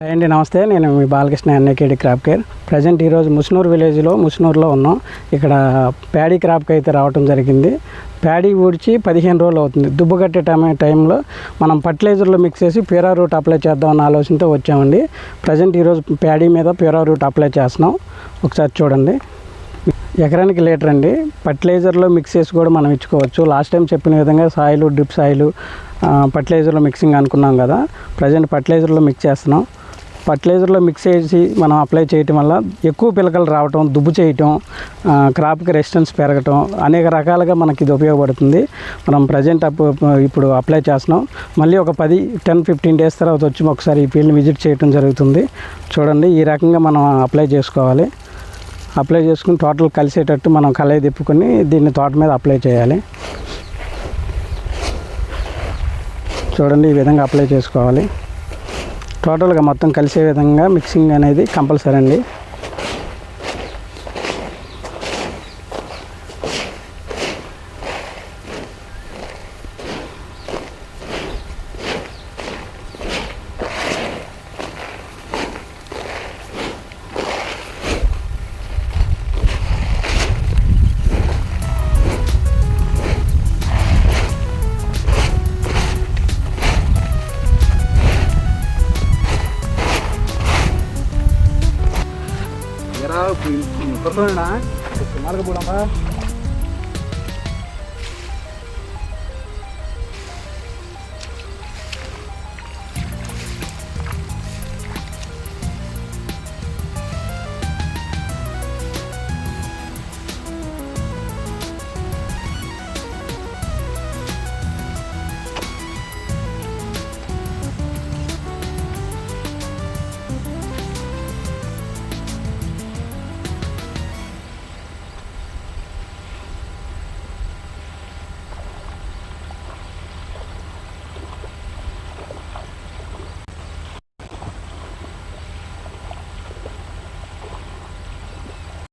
Hi అండి, నమస్తే. నేను మీ బాలకృష్ణ ఎన్ఏకేడి క్రాప్ కేర్. ప్రజెంట్ ఈరోజు ముస్నూరు విలేజ్లో ముస్నూరులో ఉన్నాం. ఇక్కడ ప్యాడీ క్రాప్కి అయితే రావటం జరిగింది. ప్యాడీ ఊడ్చి 15 రోజులు అవుతుంది. దుబ్బు కట్టే టైంలో మనం ఫర్టిలైజర్లో మిక్స్ చేసి ప్యూరా రూట్ అప్లై చేద్దామన్న ఆలోచనతో వచ్చామండి. ప్రజెంట్ ఈరోజు ప్యాడీ మీద ప్యూరా రూట్ అప్లై చేస్తున్నాం. ఒకసారి చూడండి. ఎకరానికి లీటర్ అండి. ఫర్టిలైజర్లో మిక్స్ చేసి కూడా మనం ఇచ్చుకోవచ్చు. లాస్ట్ టైం చెప్పిన విధంగా సాయిలు, డ్రిప్ సాయిలు, ఫర్టిలైజర్లో మిక్సింగ్ అనుకున్నాం కదా. ప్రజెంట్ ఫర్టిలైజర్లో మిక్స్ చేస్తున్నాం. ఫర్టిలైజర్లో మిక్స్ చేసి మనం అప్లై చేయటం వల్ల ఎక్కువ పిలకలు రావటం, దుబ్బు చేయటం, క్రాప్కి రెసిస్టెన్స్ పెరగటం, అనేక రకాలుగా మనకి ఇది ఉపయోగపడుతుంది. మనం ప్రజెంట్ ఇప్పుడు అప్లై చేస్తున్నాం. మళ్ళీ ఒక 10-15 డేస్ తర్వాత వచ్చి ఒకసారి ఈ ఫీల్డ్ని విజిట్ చేయటం జరుగుతుంది. చూడండి, ఈ రకంగా మనం అప్లై చేసుకోవాలి. అప్లై చేసుకుని టోటల్ కలిసేటట్టు మనం కలయి తిప్పుకొని దీన్ని తోట మీద అప్లై చేయాలి. చూడండి, ఈ విధంగా అప్లై చేసుకోవాలి. టోటల్గా మొత్తం కలిసే విధంగా మిక్సింగ్ అనేది కంపల్సరీ అండి. కొడుతున్నా మార్గ